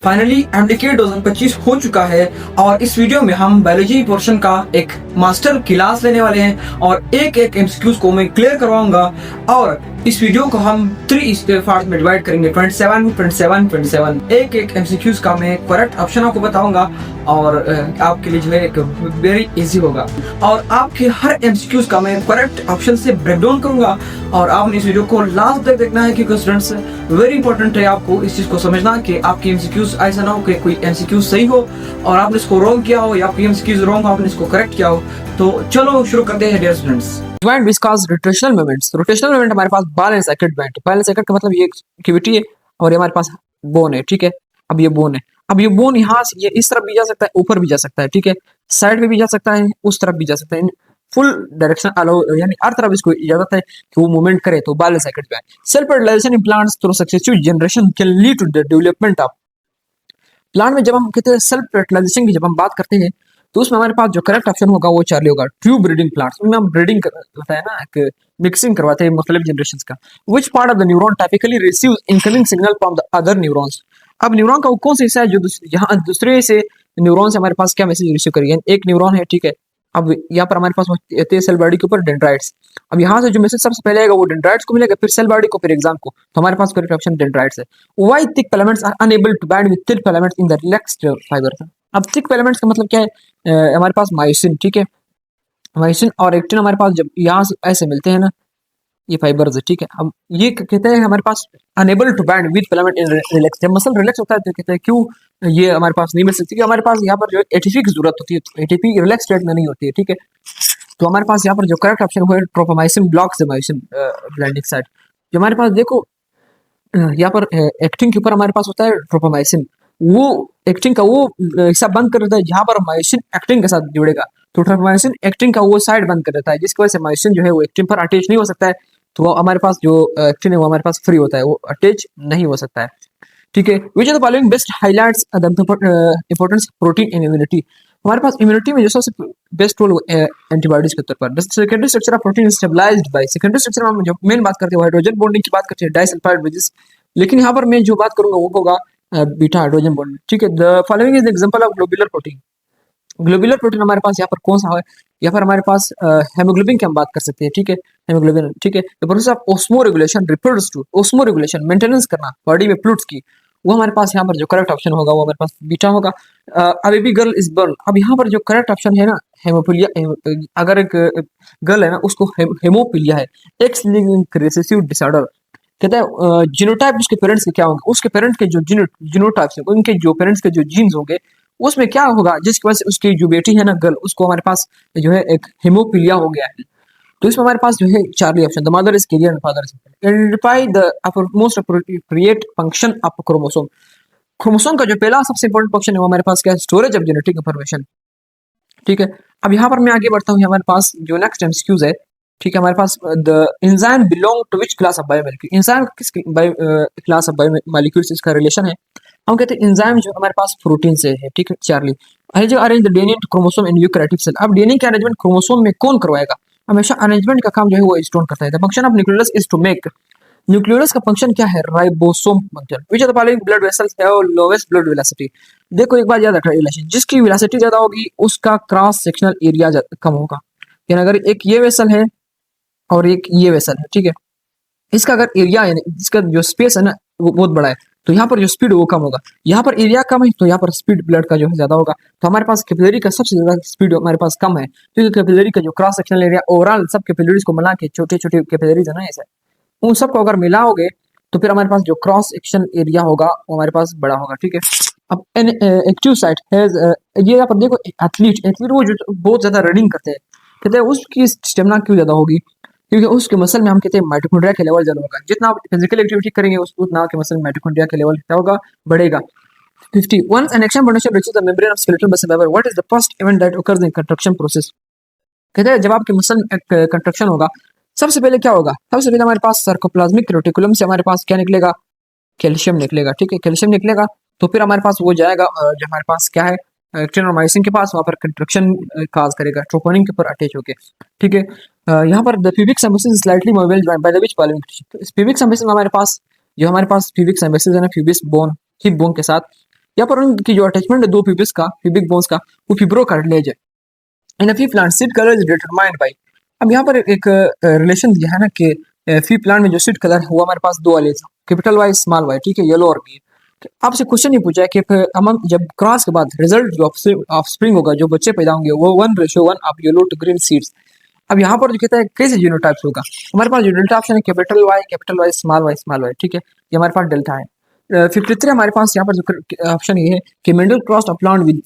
Finally एमडीके 2025 हो चुका है और इस वीडियो में हम बायोलॉजी पोर्शन का एक मास्टर क्लास लेने वाले हैं और एक एक एमसीक्यूज को मैं क्लियर करवाऊंगा और इस वीडियो को हम 3 पार्ट में डिवाइड करेंगे 27 एक एक एमसीक्यूज का मैं करेक्ट ऑप्शन आपको बताऊंगा और आपके लिए जो है एक वेरी इजी होगा और आपके हर एमसीक्यूज का मैं करेक्ट ऑप्शन से ब्रेक डाउन करूंगा और आपने इस वीडियो को लास्ट तक देखना है क्योंकि स्टूडेंट्स वेरी इंपॉर्टेंट है आपको इस चीज को समझना कि आपकी एमसीक्यूज ऐसा ना हो कि कोई एमसीक्यूज सही हो और आपने इसको रॉन्ग किया हो या आपकी एमसीक्यूज रॉन्ग आपने इसको करेक्ट किया हो। तो चलो शुरू करते हैं dear students. Joint discuss rotational moments। Rotational moment हमारे पास ball and second band. Ball and second का मतलब ये कैविटी है और ये हमारे पास बोन है, ठीक है। अब ये बोन है, अब ये बोन यहाँ से ये इस तरफ भी जा सकता है, ऊपर भी जा सकता है, ठीक है। साइड में भी जा सकता है, उस तरफ भी जा सकता है, फुल डायरेक्शन अलाउ यानी हर तरफ इसको इजाजत है कि वो मूवमेंट करे। तो ball and second band self fertilisation in plants through successive generation can lead to the development of plant में। जब हम कहते हैं सेल्फ फर्टिलाइजेशन की जब हम बात करते हैं तो उसमें हमारे पास जो करेक्ट ऑप्शन होगा वो चार्ली होगा। ट्रू ब्रीडिंग प्लांट्स में हम ब्रीडिंग होता है ना, एक मिक्सिंग करवाते हैं मुख्तलिफ जनरेशंस का। Which part of the neuron typically receive incoming signal from the other neurons. अब न्यूरॉन का वो कौन सा हिस्सा है जो यहाँ दूसरे से न्यूरॉन से हमारे पास क्या मैसेज रिसीव करेगी। एक न्यूरॉन है, ठीक है। अब यहाँ पर हमारे पास सेल बॉडी के ऊपर डेंड्राइट्स। अब यहाँ से जो मैसेज सबसे पहले आएगा वो डेंड्राइट्स को मिलेगा, फिर सेल बॉडी को, फिर एग्जाम को। तो हमारे पास करेक्ट ऑप्शन डेंड्राइट्स है। Why thick filaments are unable to bind with thin filaments in the relaxed fibre. अब थिक फिलामेंट्स का मतलब क्या है, हमारे पास मायोसिन, ठीक है। मायोसिन और एक्टिन हमारे पास जब यहाँ से ऐसे मिलते हैं ना, ये फाइबर्स है, ठीक है। अब ये कहते हैं हमारे पास unable to bind with filament in relax. जब मसल रिलैक्स होता है तो कहते हैं क्यों ये हमारे पास नहीं मिल सकती, क्योंकि हमारे पास यहाँ पर जो एटीपी की जरूरत होती है, एटीपी रिलैक्स स्टेट में नहीं होती है, ठीक है। तो हमारे पास यहाँ पर जो करेक्ट ऑप्शन है ट्रोपोमाइसिन blocks the myosin blinding site. जो हमारे पास देखो यहाँ पर एक्टिन के ऊपर हमारे पास होता है ट्रोपोमाइसिन, वो एक्टिन का वो हिस्सा बंद कर देता है जहाँ पर मायोसिन एक्टिन के साथ जुड़ेगा। तो ट्रोपोमाइसिन एक्टिन का वो साइड बंद कर देता है, जिसकी वजह से मायोसिन जो है वो एक्टिन पर अटैच नहीं हो सकता है। तो वो हमारे पास जो एक्टिन है वो हमारे पास फ्री होता है, वो अटैच नहीं हो सकता है, ठीक है। Which are the following best highlights the importance protein in immunity. हमारे पास इम्यूनिटी में जो सबसे बेस्ट रोल एंटीबॉडीज के तौर पर। Secondary structure of protein stabilised by. Secondary structure में हम जो मेन बात करते हैं हाइड्रोजन बॉन्डिंग की बात करते हैं, डाइसल्फाइड बेसिस। लेकिन यहाँ पर मैं जो बात करूंगा वो होगा बीटा हाइड्रोजन बॉन्डिंग, ठीक है। The following is example of globular protein. Globular protein हमारे पास यहाँ पर कौन सा है, यहाँ पर हमारे पास हेमोग्लोबिन की हम बात कर सकते हैं, ठीक है। हेमोग्लोबिन, ठीक है। The process of osmoregulation refers to osmoregulation, maintenance करना बॉडी में फ्लूइड्स की। वो हमारे पास यहाँ पर जो करेक्ट ऑप्शन होगा वो हमारे पास बीटा होगा। A baby girl is burn. अब यहाँ पर जो करेक्ट ऑप्शन है ना हेमोफीलिया, अगर एक गर्ल है ना उसको हेमोफीलिया है, एक्स लिंक्ड रिसेसिव डिसऑर्डर। कहता है जीनोटाइप उसके पेरेंट्स के क्या होंगे, उसके पेरेंट्स के जो जीनोटाइप्स हैं उनके जो पेरेंट्स के जो जीन्स होंगे उसमें क्या होगा, जिसकी वजह से उसकी जो बेटी है ना गर्ल, उसको हमारे पास जो है एक हेमोफीलिया हो गया है। तो इसमें हमारे पास जो है Charlie option, the mother is carrier and father is identify the most appropriate function of chromosome. Chromosome का जो पहला सबसे इंपॉर्टेंट फंक्शन है वो हमारे पास क्या है, स्टोरेज ऑफ जेनेटिक इंफॉर्मेशन, ठीक है। अब यहाँ पर मैं आगे बढ़ता हूँ, हमारे पास जो नेक्स्ट एमसीक्यूज है, ठीक है। हमारे पास the enzyme belong to which class of biomolecule. Enzyme किस क्लास ऑफ बायोमोलिक्यूल्स इसका रिलेशन है। हम कहते हैं एंजाइम जो हमारे पास प्रोटीन से है, ठीक है। चार्ली जो arrange the DNA chromosome in eukaryotic cell. अब डीएनए के अरेंजमेंट क्रोमोसोम में कौन करवाएगा, हमेशा अरेंजमेंट का काम जो है वो स्टोन करता है। The function of nucleus is to make. Nucleus का फंक्शन क्या है, ribosome function. Which of the following blood vessels have lowest blood velocity. देखो एक बात याद रखना, रिलेशन जिसकी वेलोसिटी ज्यादा होगी उसका क्रॉस सेक्शनल एरिया कम होगा। यानी अगर एक ये वेसल है और एक ये वेसल है, ठीक है, इसका अगर एरिया है, इसका जो स्पेस है ना वो बहुत बड़ा है, तो यहाँ पर जो स्पीड वो कम होगा। यहाँ पर एरिया कम है तो यहाँ पर स्पीड ब्लड का जो है ज्यादा होगा। तो हमारे पास कैपिलरी का सबसे ज्यादा स्पीड हमारे पास कम है, क्योंकि कैपिलरी का जो क्रॉस सेक्शनल एरिया ओवरऑल सब कैपिलरीज को मिला के छोटे छोटे कैपिलरीज है ना ऐसे, उन सबको अगर मिलाओगे तो फिर हमारे पास जो क्रॉस सेक्शन एरिया होगा वो हमारे पास बड़ा होगा, ठीक है। अब एन एक्टिव साइट है, ये यहाँ पर देखो एथलीट वो जो बहुत ज्यादा रनिंग करते हैं, कहते हैं उसकी स्टेमिना क्यों ज्यादा होगी, क्योंकि उसके मसल में हम कहते हैं माइटोकॉन्ड्रिया का लेवल ज्यादा होगा। जितना आप फिजिकल एक्टिविटी करेंगे उतना आपके मसल में माइटोकॉन्ड्रिया का लेवल क्या होगा, बढ़ेगा। 50 once an action potential reaches the membrane of skeletal muscle fiber, what is the first event that occurs in contraction process। कहते हैं जब आपके मसल में कंट्रक्शन होगा सबसे पहले क्या होगा, सबसे पहले हमारे पास सार्कोप्लाज्मिक रेटिकुलम से हमारे पास क्या निकलेगा, कैल्शियम निकलेगा, ठीक है। कैल्शियम निकलेगा तो फिर हमारे पास वो जाएगा जो हमारे पास क्या है एक्टिन और मायोसिन के पास, वहाँ पर कंट्रक्शन काज करेगा ट्रोपोनिन के ऊपर अटैच होके, ठीक है। यहाँ पर the pubic symbiosis slightly mobile joint by the which following. Pubic symbiosis में हमारे पास जो हमारे पास प्यूबिक सिम्बायोसिस है ना, प्यूबिस बोन हिप बोन के साथ यहाँ पर उनकी जो अटैचमेंट है दो प्यूबिक बोन्स का, वो फिब्रो कार्टिलेज है। In a pea plant seed colour is determined by, अब यहाँ पर एक रिलेशन दिया है ना कि फी प्लांट में जो सीड कलर है वो हमारे पास दो वाले, कैपिटल वाई स्मॉल वाई, ठीक है, येलो और ग्रीन। आपसे क्वेश्चन ये पूछा है कि हम जब क्रॉस के बाद रिजल्ट जो ऑफ स्प्रिंग होगा, जो बच्चे पैदा होंगे, वो 1:1 of yellow to green seeds. अब यहाँ पर जो कहता है कैसे जीनोटाइप्स होगा, हमारे पास जो डेल्टा ऑप्शन है कैपिटल वाई स्मॉल वाई, ठीक है, ये हमारे पास डेल्टा है। 53 हमारे पास यहाँ पर जो ऑप्शन ये है कि Mendel crossed a plant with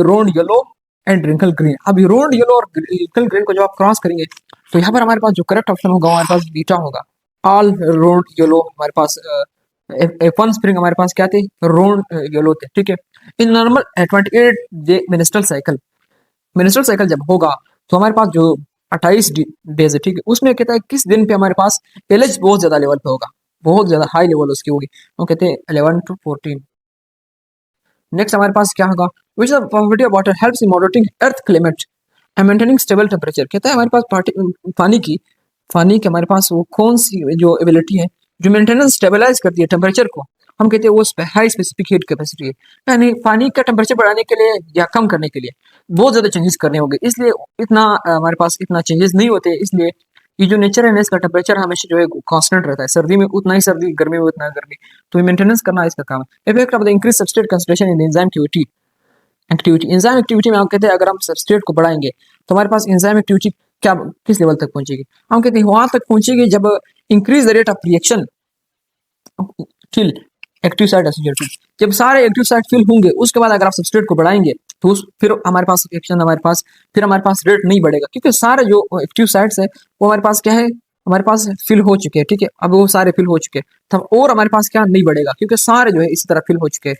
round yellow and wrinkle green. अब ये रोन्ड येलो और रिंकल ग्रीन को जब आप क्रॉस करेंगे तो यहाँ पर हमारे पास जो करेक्ट ऑप्शन होगा हमारे पास बीटा होगा। ऑल रोन्ड येलो हमारे पास F1 स्प्रिंग हमारे पास क्या थे, रोन्ड येलो थे, ठीक है। In normal 28 day minstrel cycle जब होगा तो हमारे पास जो 28 डेज है, ठीक है, उसमें कहता है किस दिन पे हमारे पास एलएच बहुत ज्यादा लेवल पे होगा, बहुत ज्यादा हाई लेवल उसकी होगी, वो कहते हैं 11 to 14। नेक्स्ट हमारे पास क्या होगा, which the property of water helps in moderating earth climate and maintaining stable temperature. कहता है हमारे पास पानी की हमारे पास वो कौन सी जो एबिलिटी है जो मेंटेनेंस स्टेबलाइज करती है टेम्परेचर को, हम कहते हैं वो हाई स्पेसिफिक हीट कैपेसिटी है। यानी पानी का टेम्परेचर बढ़ाने के लिए या कम करने के लिए बहुत ज्यादा चेंजेस करने होंगे, इसलिए इतना हमारे पास इतना चेंजेस नहीं होते। इसलिए ये जो नेचर है ना, इसका टेम्परेचर हमेशा जो है कांस्टेंट रहता है, सर्दी में उतना ही सर्दी, गर्मी में उतना गर्मी, तो ये मेंटेनेंस करना इसका काम है। Effect of the increase substrate concentration in enzyme enzyme activity में हम कहते हैं अगर हम सबस्ट्रेट को बढ़ाएंगे तो हमारे पास एंजाइम एक्टिविटी क्या किस लेवल तक पहुंचेगी, हम कहते हैं वहां तक पहुंचेगी जब increase the rate of reaction fill active site associated, जब सारे एक्टिव साइट फिल होंगे उसके बाद अगर आप सबस्ट्रेट को बढ़ाएंगे तो फिर हमारे पास रिएक्शन हमारे पास रेट नहीं बढ़ेगा, क्योंकि सारे जो एक्टिव साइट्स है वो हमारे पास क्या है, हमारे पास फिल हो चुके हैं, ठीक है, अब वो सारे फिल हो चुके हैं तब और हमारे पास क्या नहीं बढ़ेगा, क्योंकि सारे जो है इसी तरह फिल हो चुके हैं।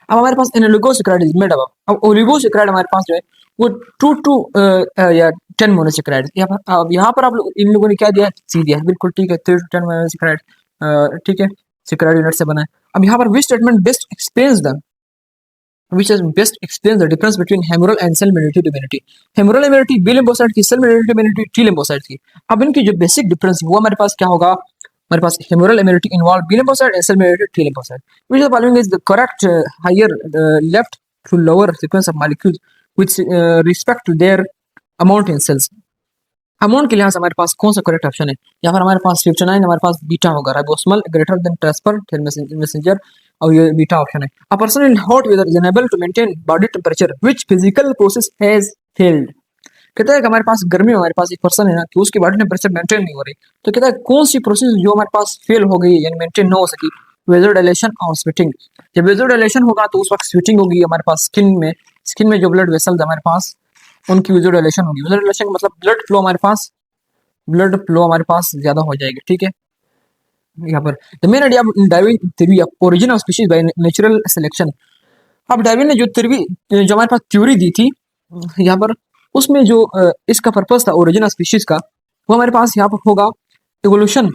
अब हमारे पास an oligosaccharide is made up, अब ओलिगोसैकेराइड हमारे पास जो है वो 2 to या 10 मोनोसैकेराइड, यहाँ पर आप इन लोगों ने क्या दिया, सी दिया है, बिल्कुल ठीक है, 3 to 10 मोनोसैकेराइड, ठीक है, सैकेराइड यूनिट से बना है। अब यहाँ पर which statement best explains the difference between humoral and cell mediated immunity. Humoral immunity B lymphocyte की, cell mediated immunity T lymphocyte की। अब इनकी जो बेसिक डिफरेंस है वो हमारे पास क्या होगा, हमारे पास humoral immunity involve B lymphocyte and cell mediated T lymphocyte. Which of the following is the correct higher left to lower sequence of molecules with respect to their amount in cells. Amount के लिहाज हमारे पास कौन सा correct option है, यहाँ पर हमारे पास 59 हमारे पास बीटा होगा, ribosomal greater than transfer messenger, और ये बीटा ऑप्शन है। A person in hot weather is unable to maintain body temperature which physical process has failed. कहता है कि हमारे पास गर्मी में हमारे पास एक पर्सन है ना कि उसकी बॉडी टेम्परेचर मेंटेन नहीं हो रही, तो कहता है कौन सी प्रोसेस जो हमारे पास फेल हो गई यानी मेंटेन न हो सकी, वेजोडाइलेशन और स्वेटिंग। जब वेजोडाइलेशन होगा तो उस वक्त स्वेटिंग होगी हमारे पास, स्किन में जो ब्लड वेसल हमारे पास उनकी वेजोडाइलेशन होगी। वेजोडाइलेशन का मतलब ब्लड फ्लो हमारे पास ज्यादा हो जाएगी, ठीक है। यहाँ पर the main idea of Darwin theory of origin of species by natural selection. अब डार्विन ने जो हमारे पास थ्योरी दी थी यहाँ पर, उसमें जो इसका पर्पस था ओरिजिन ऑफ स्पीशीज का, वो हमारे पास यहाँ पर होगा इवोल्यूशन,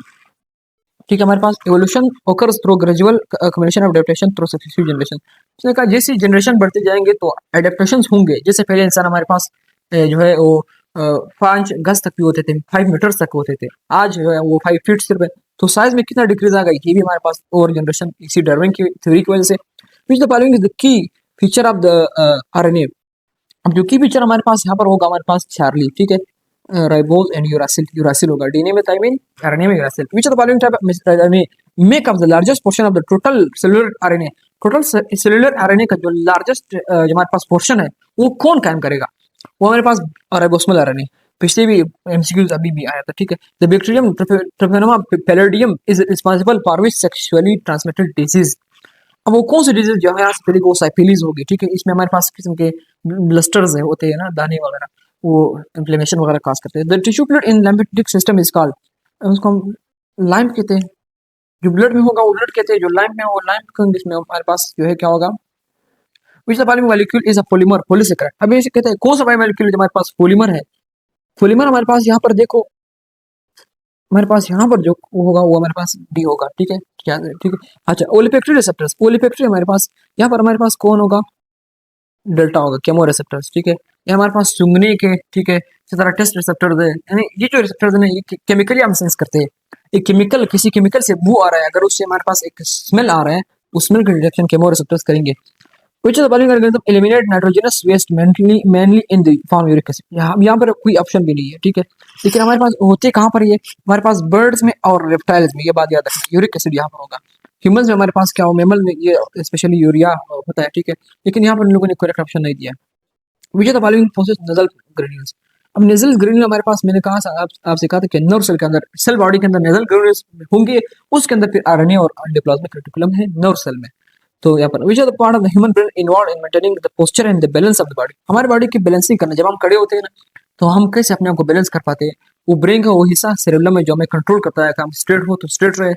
ठीक है, हमारे पास evolution occurs through gradual communication of adaptation through successive generation. उसने कहा जैसे जनरेशन बढ़ते जाएंगे तो एडेप्टेशन होंगे, जैसे पहले इंसान हमारे पास जो है वो 5 गज तक भी होते थे, 5 मीटर तक होते थे, आज जो है वो 5 फीट सिर्फ है, तो साइज में कितना डिक्रीज आ गई, ये भी हमारे पास ओवर जनरेशन इसी डार्विन की थ्योरी की वजह से। Which the following is the key feature of the RNA. अब जो की फीचर हमारे पास यहाँ पर होगा हमारे पास चार्ली, ठीक है, राइबोज एंड यूरासिल होगा, डीएनए में थाइमिन, आरएनए में uracil. Which of the following type of RNA make up the largest portion of the total cellular RNA. Total cellular RNA का जो लार्जेस्ट जो हमारे पास पोर्शन है वो कौन कायम करेगा, वो हमारे पास राइबोसोमल आरएनए। पिछले भी एमसीक्यूज अभी भी आया था, ठीक है। The bacterium treponema pallidum is responsible for which sexually transmitted disease. अब वो कौन सी डिजीज जो है यहाँ से पहले वो साइफिलीज होगी, ठीक है, इसमें हमारे पास किस्म के ब्लस्टर्स है होते हैं ना, दाने वगैरह, वो इन्फ्लेमेशन वगैरह काज करते हैं। The tissue fluid in lymphatic system is called, उसको हम लाइम कहते हैं, जो ब्लड में होगा वो ब्लड कहते हैं, जो लाइम में वो लाइम, जिसमें हमारे पास जो है क्या होगा, which the following molecule is a polymer polysaccharide. अब ये कहते हैं कौन सा बायोमॉलिक्यूल हमारे पास पॉलीमर है, पॉलीमर हमारे पास यहाँ पर देखो, हमारे पास यहाँ पर जो होगा वो हमारे पास डी होगा, ठीक है, क्या, ठीक है। अच्छा, ओलिफैक्टरी रिसेप्टर्स, ओलिफैक्टरी हमारे पास यहाँ पर हमारे पास कौन होगा, डेल्टा होगा, केमो रिसेप्टर्स, ठीक है, ये हमारे पास सूंघने के, ठीक है, इसी तरह टेस्ट रिसेप्टर्स है, यानी ये जो रिसेप्टर्स है ना ये केमिकली हम सेंस करते हैं, एक केमिकल, किसी केमिकल से बू आ रहा है, अगर उससे हमारे पास एक स्मेल आ रहा है उसमें रिडक्शन केमोरेसेप्टर्स करेंगे। Which of the following organism eliminate nitrogenous waste mainly in the form uric acid? यहाँ पर कोई ऑप्शन भी नहीं है, ठीक है। लेकिन हमारे पास होते कहाँ पर ये, हमारे पास बर्ड्स में और रेप्टाइल्स में, ये बात याद रखना, यूरिक एसिड यहाँ पर होगा। ह्यूमंस में हमारे पास क्या हो, मेमल में ये स्पेशली यूरिया होता है, ठीक है। लेकिन यहाँ पर इन लोगों ने करेक्ट ऑप्शन नहीं दिया। विच of the following process nasal granules? अब नेजल ग्रेन्यूल हमारे पास, मैंने कहा आपसे कहा था कि नर्व सेल के अंदर, सेल बॉडी के अंदर नेजल ग्रेन्यूल्स होंगे, उसके अंदर फिर आरएनए और एंडोप्लाज्मिक रेटिकुलम है नर्व सेल में। तो यहाँ पर which are the part of the human brain involved in maintaining the posture and the balance of the body? हमारी बॉडी की बैलेंसिंग करना, जब हम खड़े होते हैं ना, तो हम कैसे अपने आप को बैलेंस कर पाते हैं, वो ब्रेन का वो हिस्सा सेरेबेलम में जो हमें कंट्रोल करता है कि हम स्ट्रेट हो तो स्ट्रेट रहे,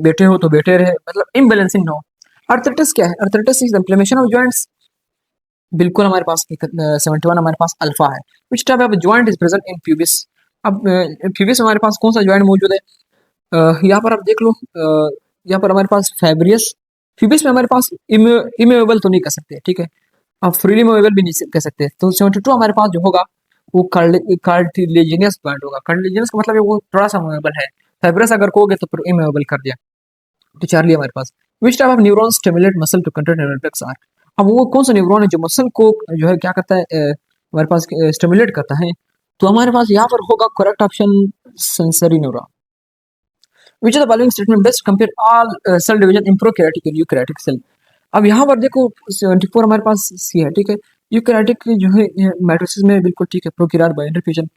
बैठे हो तो बैठे रहे, मतलब इम्बैलेंसिंग ना हो। अर्थराइटिस क्या है? Arthritis is the inflammation of joints. बिल्कुल हमारे पास 71 हमारे पास अल्फा है। विच type of joint is present in pubis? अब प्यूबिस हमारे पास कौन सा जॉइंट मौजूद है? यहाँ पर आप देख लो, यहाँ पर हमारे पास फाइब्रियस। प्यूबिस में हमारे पास इमूवेबल तो नहीं कर सकते, ठीक है, आप फ्रीली मूवेबल भी नहीं कह सकते। तो 72 हमारे पास जो होगा वो कार्टिलेजिनियस जॉइंट होगा। कार्टिलेजिनियस का मतलब है वो थोड़ा सा मूवेबल है। फाइब्रस अगर कहोगे तो फिर इमूवेबल कर दिया। तो चार्ली हमारे पास which type of neuron stimulate muscle to control reflex are? अब वो कौन सा न्यूरॉन है जो मसल को जो है क्या करता है, हमारे पास स्टिमुलेट करता है? तो हमारे पास यहाँ पर होगा correct option sensory neuron. Which of the following statement best compare all cell division in prokaryotic and eukaryotic cell? अब यहाँ पर देखो 74 हमारे पास सी है, ठीक है। यूकैरियोटिक जो है मैट्रिक्स में बिल्कुल ठीक है, प्रोकैरियोट बाय इंटरफ्यूजन।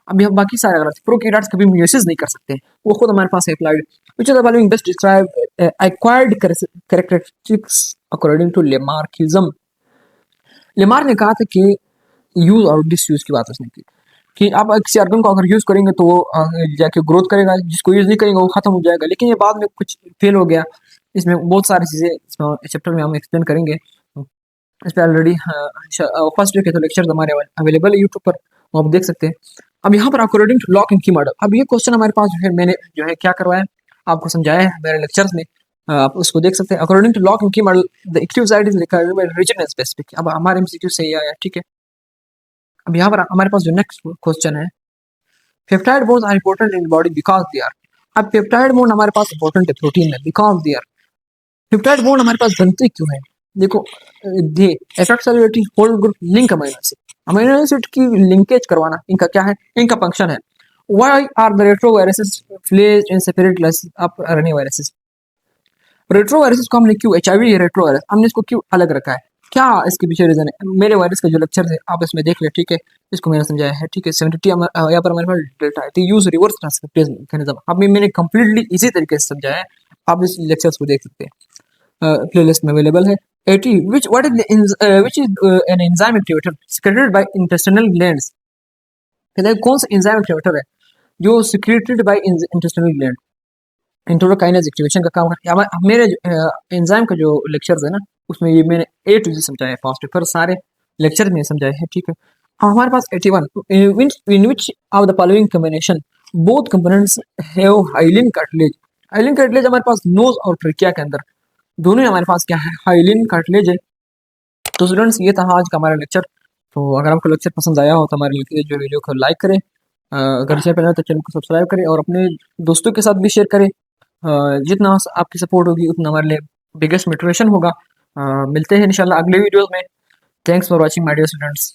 अब यहाँ बाकी सारे अगर प्रोकैरियोट्स कभी म्यूसिस नहीं कर सकते, वो खुद हमारे पास है applied. Which of the following best describe acquired characteristics according to Lamarckism? Lamarck ने कहा था कि यूज और डिसयूज की बात उसने की कि आप किसी ऑर्गन को अगर यूज करेंगे तो वो जाके ग्रोथ करेगा, जिसको यूज नहीं करेंगे वो खत्म हो जाएगा। लेकिन ये बाद में कुछ फेल हो गया। इसमें बहुत सारी चीजें चैप्टर में हम एक्सप्लेन करेंगे। इस पर ऑलरेडी फर्स्ट डे के तो लेक्चर हमारे अवेलेबल है यूट्यूब पर, वो आप देख सकते हैं। अब यहाँ पर according to lock and key model, अब ये क्वेश्चन हमारे पास जो है मैंने जो है क्या करवाया, आपको समझाया है मेरे लेक्चर्स में, आप उसको देख सकते हैं। According to lock and key model the active site is required by reason and specific. अब हमारे एमसीक्यू से ये आया, ठीक है। अब यहाँ पर हमारे पास जो नेक्स्ट क्वेश्चन है, peptide bonds are important in body because they are. अब पेप्टाइड बॉन्ड हमारे पास इंपॉर्टेंट है प्रोटीन में, because they are. Peptide bond हमारे पास बनते क्यों है? देखो, they affect cellularity hold group link amino acid, amino acid की लिंकेज करवाना इनका क्या है, इनका फंक्शन है। Why are the retroviruses placed in separate class of RNA viruses? Retroviruses को हमने क्यों, एचआईवी रेट्रोवायरस हमने इसको क्यों अलग रखा है, क्या इसके पीछे रीजन है? मेरे वायरस का जो लेक्चर है आप इसमें देख ले, ठीक है, इसको मैंने समझाया है, ठीक है। 72 यहाँ पर हमारे पास डेल्टा है, तो यूज रिवर्स ट्रांसक्रिप्टेज मैकेनिज्म अब मैंने कंप्लीटली इसी तरीके से समझाया है, आप इस लेक्चर्स को देख सकते हैं, प्लेलिस्ट में अवेलेबल है। 80 which what is the which is an enzyme activator secreted by intestinal glands? कहते हैं कौन सा एंजाइम एक्टिवेटर है जो secreted by intestinal gland? Enterokinase activation का काम करता है। मेरे एंजाइम का जो लेक्चर्स है ना, उसमें ये मैंने ए टू जी समझाया है, फास्ट पर सारे लेक्चर में समझाया है, ठीक है। हमारे पास 81 in which of the following combination both components have hyaline cartilage? Hyaline cartilage हमारे पास नोज और ट्रिकिया के अंदर दोनों ही हमारे पास क्या है, हाइलिन कार्टिलेज है। तो स्टूडेंट्स ये था आज का हमारा लेक्चर। तो अगर आपको लेक्चर पसंद आया हो तो हमारे जो वीडियो को लाइक करें, अगर शेयर करना है तो चैनल को सब्सक्राइब करें और अपने दोस्तों के साथ भी शेयर करें। जितना आपकी सपोर्ट होगी उतना हमारे लिए बिगेस्ट मोटिवेशन होगा। मिलते हैं इंशाल्लाह अगले वीडियोस में। Thanks for watching my dear students.